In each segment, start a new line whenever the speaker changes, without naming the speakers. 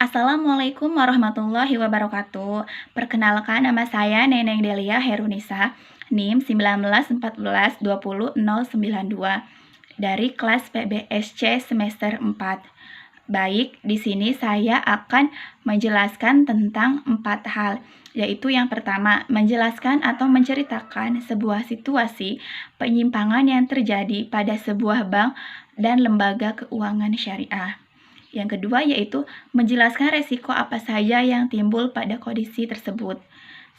Assalamualaikum warahmatullahi wabarakatuh. Perkenalkan, nama saya Neneng Delia Herunisa, NIM 1914200092 dari kelas PBSC semester 4. Baik, di sini saya akan menjelaskan tentang 4 hal, yaitu yang pertama, menjelaskan atau menceritakan sebuah situasi penyimpangan yang terjadi pada sebuah bank dan lembaga keuangan syariah. Yang kedua yaitu menjelaskan resiko apa saja yang timbul pada kondisi tersebut.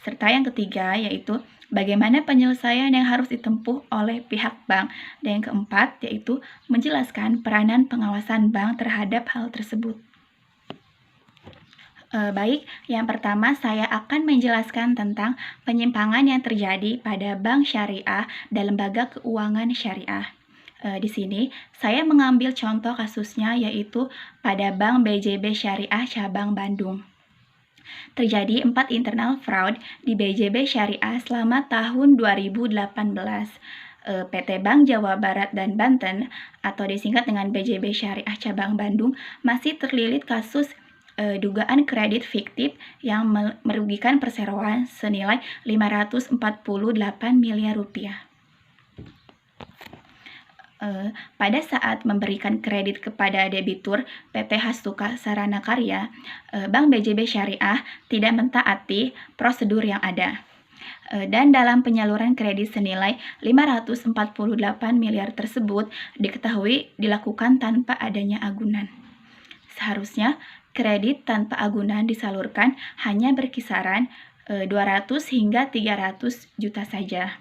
Serta yang ketiga yaitu bagaimana penyelesaian yang harus ditempuh oleh pihak bank. Dan yang keempat yaitu menjelaskan peranan pengawasan bank terhadap hal tersebut. Baik, yang pertama saya akan menjelaskan tentang penyimpangan yang terjadi pada bank syariah dan lembaga keuangan syariah. Di sini saya mengambil contoh kasusnya yaitu pada Bank BJB Syariah Cabang Bandung. Terjadi 4 internal fraud di BJB Syariah selama tahun 2018. PT Bank Jawa Barat dan Banten atau disingkat dengan BJB Syariah Cabang Bandung masih terlilit kasus dugaan kredit fiktif yang merugikan perseroan senilai 548 miliar rupiah. Pada saat memberikan kredit kepada debitur PT Hastuka Sarana Karya, Bank BJB Syariah tidak mentaati prosedur yang ada. Dan dalam penyaluran kredit senilai 548 miliar tersebut diketahui dilakukan tanpa adanya agunan. Seharusnya kredit tanpa agunan disalurkan hanya berkisaran 200 hingga 300 juta saja.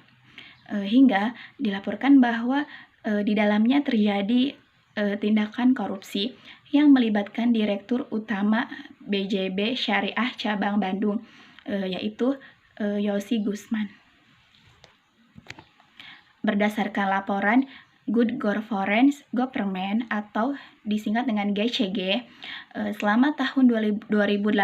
Hingga dilaporkan bahwa di dalamnya terjadi tindakan korupsi yang melibatkan Direktur Utama BJB Syariah Cabang Bandung, yaitu Yosi Gusman. Berdasarkan laporan Good Governance Government atau disingkat dengan GCG, selama tahun 2018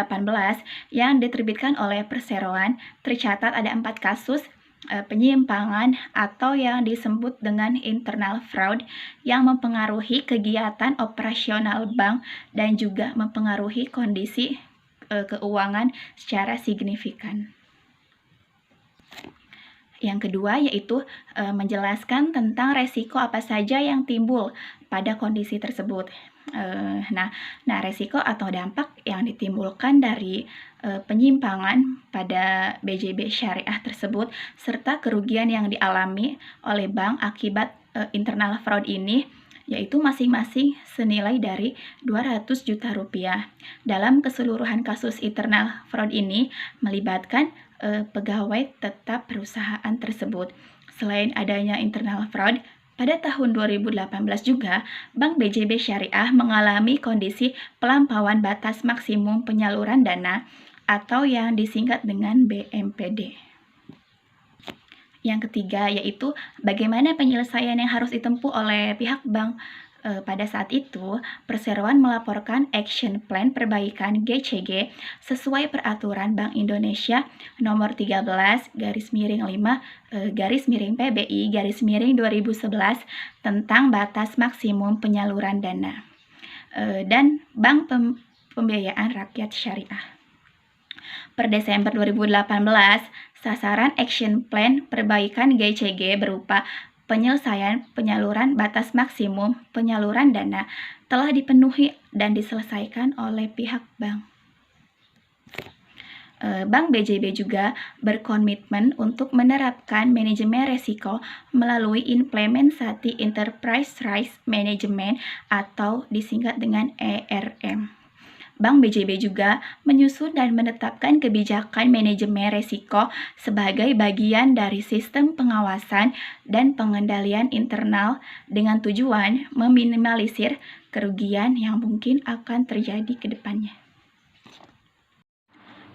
yang diterbitkan oleh perseroan, tercatat ada 4 kasus penyimpangan atau yang disebut dengan internal fraud yang mempengaruhi kegiatan operasional bank dan juga mempengaruhi kondisi keuangan secara signifikan. Yang kedua yaitu menjelaskan tentang resiko apa saja yang timbul pada kondisi tersebut. Nah, resiko atau dampak yang ditimbulkan dari penyimpangan pada BJB Syariah tersebut serta kerugian yang dialami oleh bank akibat internal fraud ini yaitu masing-masing senilai dari 200 juta rupiah. Dalam keseluruhan kasus internal fraud ini melibatkan pegawai tetap perusahaan tersebut. Selain adanya internal fraud, pada tahun 2018 juga, Bank BJB Syariah mengalami kondisi pelampauan batas maksimum penyaluran dana atau yang disingkat dengan BMPD. Yang ketiga yaitu bagaimana penyelesaian yang harus ditempuh oleh pihak bank. Pada saat itu, perseroan melaporkan action plan perbaikan GCG sesuai peraturan Bank Indonesia nomor 13/5/PBI/2011 tentang batas maksimum penyaluran dana dan Bank Pembiayaan Rakyat Syariah. Per Desember 2018, sasaran action plan perbaikan GCG berupa penyelesaian penyaluran batas maksimum penyaluran dana telah dipenuhi dan diselesaikan oleh pihak bank. Bank BJB juga berkomitmen untuk menerapkan manajemen resiko melalui implementasi Enterprise Risk Management atau disingkat dengan ERM. Bank BJB juga menyusun dan menetapkan kebijakan manajemen risiko sebagai bagian dari sistem pengawasan dan pengendalian internal dengan tujuan meminimalisir kerugian yang mungkin akan terjadi ke depannya.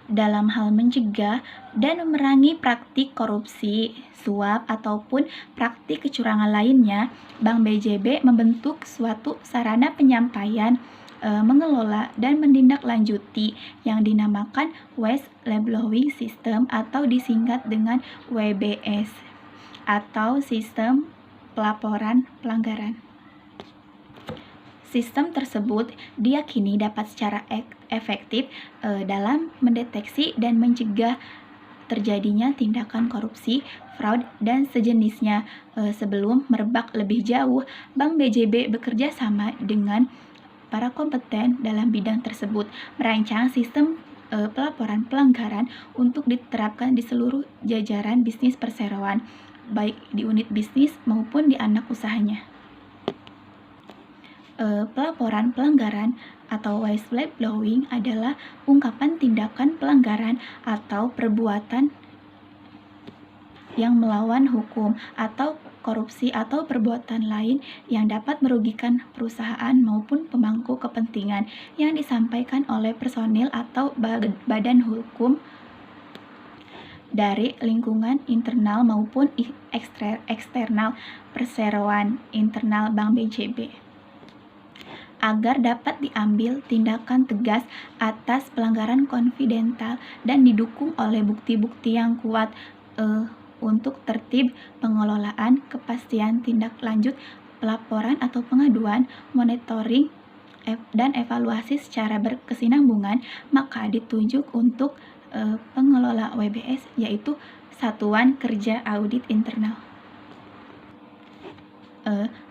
Dalam hal mencegah dan memerangi praktik korupsi, suap, ataupun praktik kecurangan lainnya, Bank BJB membentuk suatu sarana penyampaian, mengelola dan menindaklanjuti yang dinamakan Waste Labeling System atau disingkat dengan WBS atau Sistem Pelaporan Pelanggaran. Sistem tersebut diyakini dapat secara efektif dalam mendeteksi dan mencegah terjadinya tindakan korupsi, fraud, dan sejenisnya. Sebelum merebak lebih jauh, Bank BJB bekerja sama dengan para kompeten dalam bidang tersebut, merancang sistem pelaporan pelanggaran untuk diterapkan di seluruh jajaran bisnis perseroan, baik di unit bisnis maupun di anak usahanya. Pelaporan pelanggaran atau whistleblowing adalah ungkapan tindakan pelanggaran atau perbuatan yang melawan hukum atau korupsi atau perbuatan lain yang dapat merugikan perusahaan maupun pemangku kepentingan yang disampaikan oleh personil atau badan hukum dari lingkungan internal maupun eksternal perseroan internal Bank BJB. Agar dapat diambil tindakan tegas atas pelanggaran konfidensial dan didukung oleh bukti-bukti yang kuat untuk tertib pengelolaan, kepastian tindak lanjut pelaporan atau pengaduan, monitoring, dan evaluasi secara berkesinambungan, maka ditunjuk untuk pengelola WBS, yaitu Satuan Kerja Audit Internal.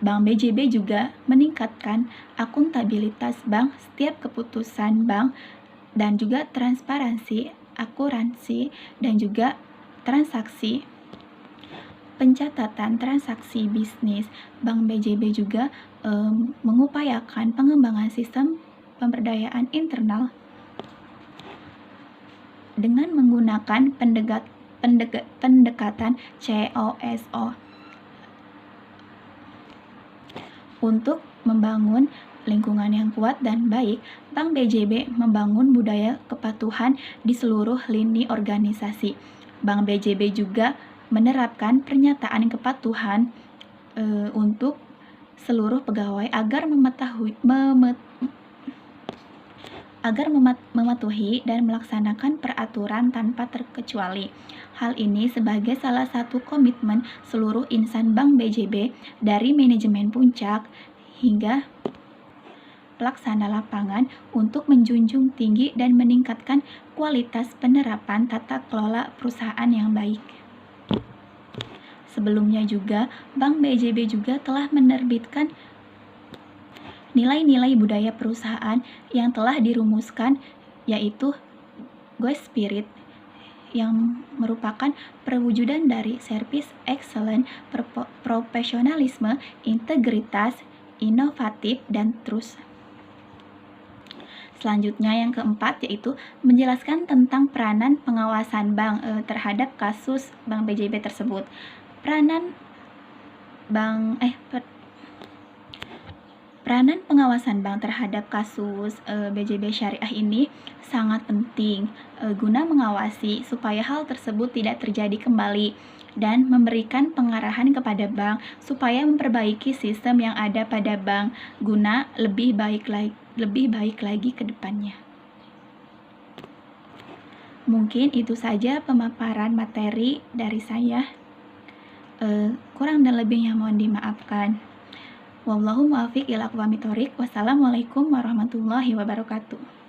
Bank BJB juga meningkatkan akuntabilitas bank, setiap keputusan bank, dan juga transparansi, akuransi, dan juga transaksi. Pencatatan transaksi bisnis. Bank BJB juga mengupayakan pengembangan sistem pemberdayaan internal dengan menggunakan pendekatan COSO. Untuk membangun lingkungan yang kuat dan baik, Bank BJB membangun budaya kepatuhan di seluruh lini organisasi. Bank BJB juga menerapkan pernyataan kepatuhan untuk seluruh pegawai agar mematuhi dan melaksanakan peraturan tanpa terkecuali. Hal ini sebagai salah satu komitmen seluruh insan Bank BJB, dari manajemen puncak hingga pelaksana lapangan, untuk menjunjung tinggi dan meningkatkan kualitas penerapan tata kelola perusahaan yang baik. Sebelumnya juga, Bank BJB juga telah menerbitkan nilai-nilai budaya perusahaan yang telah dirumuskan, yaitu Good Spirit, yang merupakan perwujudan dari service excellence, profesionalisme, integritas, inovatif, dan trust. Selanjutnya yang keempat, yaitu menjelaskan tentang peranan pengawasan bank terhadap kasus Bank BJB tersebut. Peranan pengawasan bank terhadap kasus BJB Syariah ini sangat penting guna mengawasi supaya hal tersebut tidak terjadi kembali dan memberikan pengarahan kepada bank supaya memperbaiki sistem yang ada pada bank guna lebih baik lagi ke depannya. Mungkin itu saja pemaparan materi dari saya. Kurang dan lebihnya mohon dimaafkan. Wallahu muwaffiq ila aqwamit thoriq. Wassalamualaikum warahmatullahi wabarakatuh.